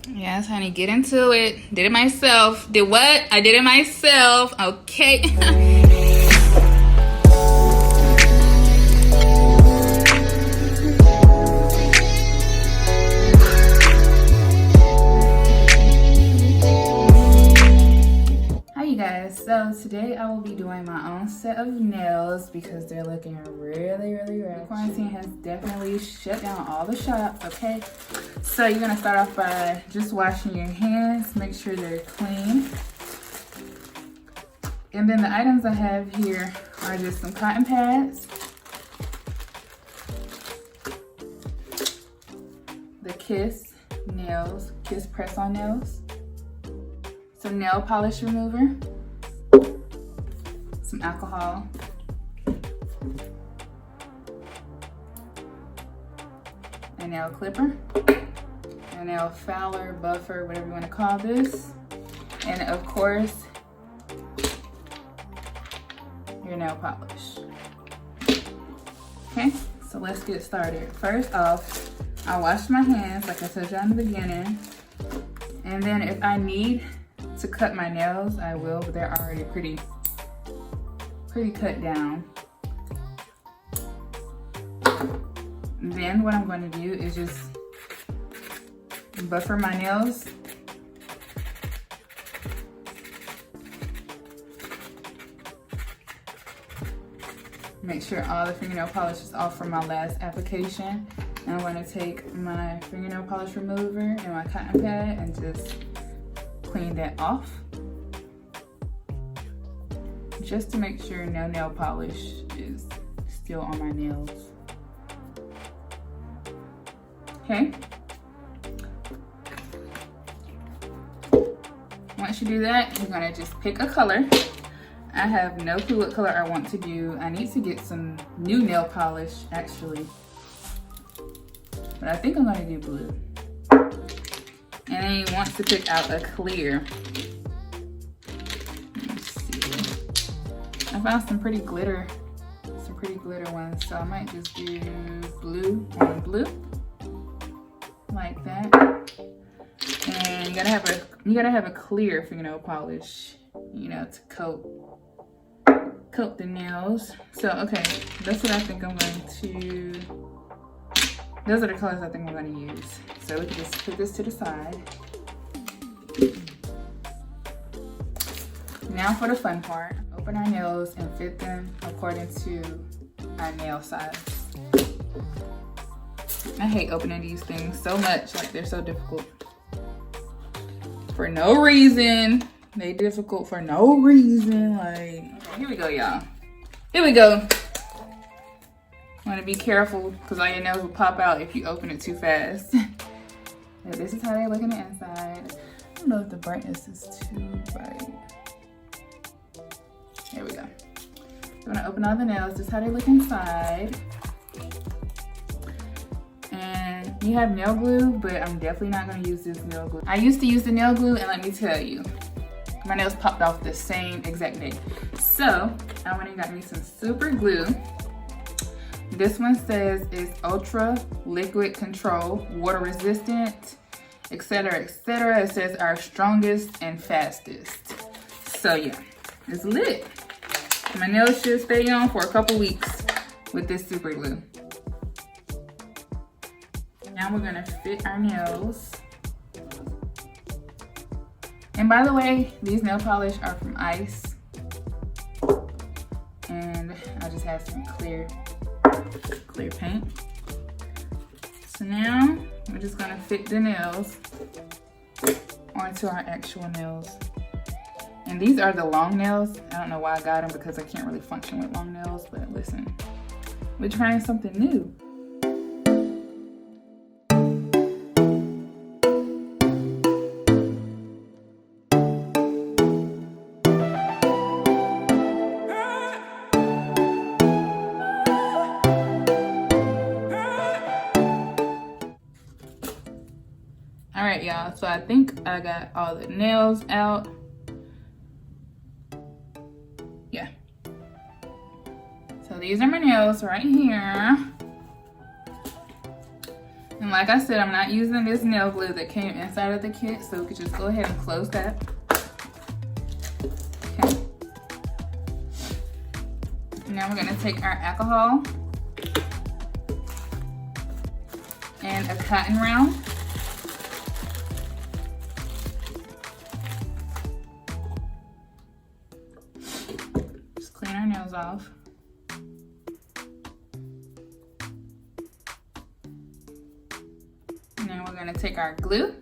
Yes, honey, get into it. Did it myself. Did what? I did it myself. Okay. So today I will be doing my own set of nails because they're looking really rough. Quarantine has definitely shut down all the shops, okay? So you're gonna start off by just washing your hands, make sure they're clean. And then the items I have here are just some cotton pads, the Kiss nails, Kiss press-on nails, some nail polish remover, some alcohol, a nail clipper, a nail filer, buffer, whatever you want to call this, and of course, your nail polish. Okay, so let's get started. First off, I wash my hands like I told you in the beginning, and then if I need to cut my nails, I will, but they're already pretty cut down. Then what I'm going to do is just buffer my nails. Make sure all the fingernail polish is off from my last application. And I'm going to take my fingernail polish remover and my cotton pad and just clean that off, just to make sure no nail polish is still on my nails. Okay. Once you do that, you're gonna just pick a color. I have no clue what color I want to do. I need to get some new nail polish actually, but I think I'm gonna do blue. And then you want to pick out a clear. I found some pretty glitter ones, so I might just do blue on blue, like that. And you gotta have a clear fingernail polish, you know, to coat the nails. So okay, that's what I think I'm going to. Those are the colors I think I'm going to use. So we can just put this to the side. Now for the fun part. Open our nails and fit them according to our nail size. I hate opening these things so much, like they're so difficult. For no reason. They difficult for no reason. Like, okay, here we go, y'all. Here we go. Want to be careful because all your nails will pop out if you open it too fast. And this is how they look on the inside. I don't know if the brightness is too bright. There we go. So I'm gonna open all the nails. This is how they look inside. And you have nail glue, but I'm definitely not gonna use this nail glue. I used to use the nail glue, and let me tell you, my nails popped off the same exact day. So I went and got me some super glue. This one says it's ultra liquid control, water resistant, etc., etc. It says our strongest and fastest. So yeah, it's lit. My nails should stay on for a couple weeks with this super glue. Now we're gonna fit our nails. And by the way, these nail polish are from Ice. And I just have some clear paint. So now we're just gonna fit the nails onto our actual nails. And these are the long nails. I don't know why I got them because I can't really function with long nails, but listen, we're trying something new. All right, y'all, so I think I got all the nails out. Yeah. So these are my nails right here. And And like I said, I'm not using this nail glue that came inside of the kit, so we could just go ahead and close that. Okay. Now we're gonna take our alcohol and a cotton round. Just clean our nails off. Now we're gonna take our glue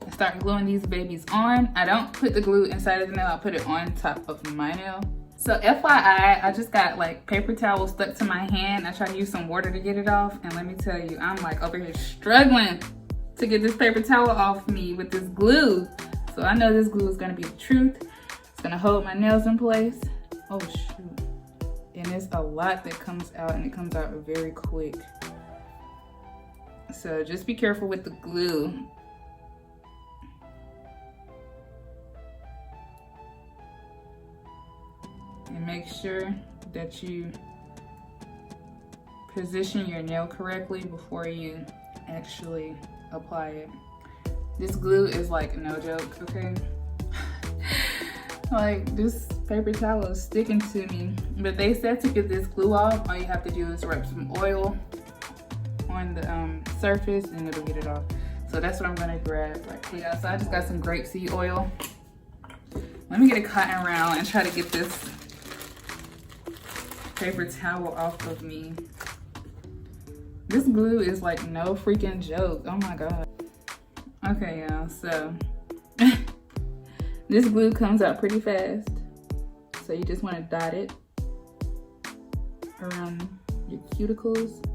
and start gluing these babies on. I don't put the glue inside of the nail, I put it on top of my nail. So FYI, I just got like paper towel stuck to my hand. I tried to use some water to get it off, and let me tell you, I'm like over here struggling to get this paper towel off me with this glue. So I know this glue is gonna be the truth. It's gonna hold my nails in place. Oh shoot. And there's a lot that comes out, and it comes out very quick. So just be careful with the glue. And make sure that you position your nail correctly before you actually apply it. This glue is like no joke, okay? Like this paper towel is sticking to me. But they said to get this glue off, all you have to do is rub some oil on the surface and it'll get it off. So that's what I'm gonna grab right here. Yeah, so I just got some grapeseed oil. Let me get a cotton round and try to get this paper towel off of me. This glue is like no freaking joke. Oh my god. Okay, y'all, so this glue comes out pretty fast. So you just want to dot it around your cuticles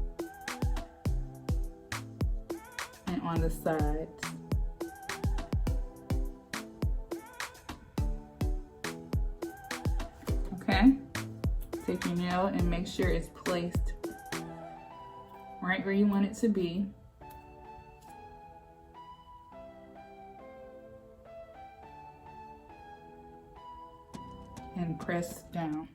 and on the sides. Okay. Take your nail and make sure it's placed right where you want it to be. And press down.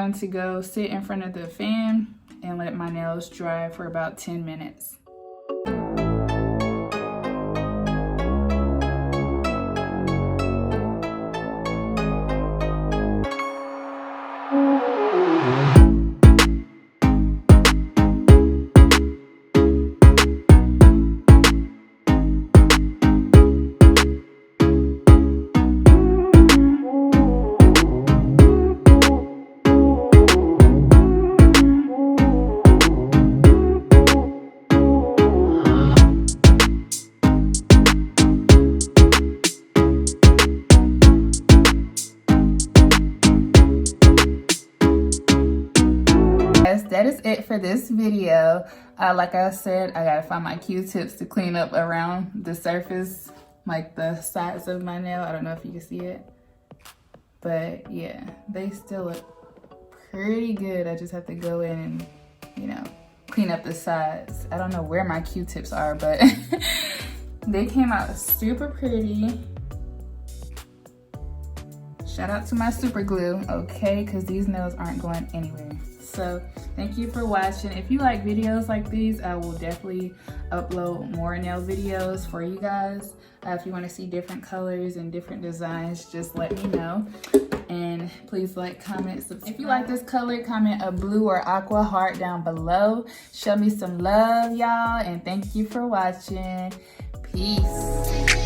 going to go sit in front of the fan and let my nails dry for about 10 minutes. That is it for this video. Like I said, I gotta find my Q-tips to clean up around the surface, like the sides of my nail. I don't know if you can see it, but yeah, they still look pretty good. I just have to go in and, you know, clean up the sides. I don't know where my Q-tips are, but they came out super pretty. Shout out to my super glue, okay, because these nails aren't going anywhere. So thank you for watching. If you like videos like these, I will definitely upload more nail videos for you guys. If you want to see different colors and different designs, just let me know. And please like, comment, subscribe. If you like this color, comment a blue or aqua heart down below. Show me some love, y'all, and thank you for watching. Peace.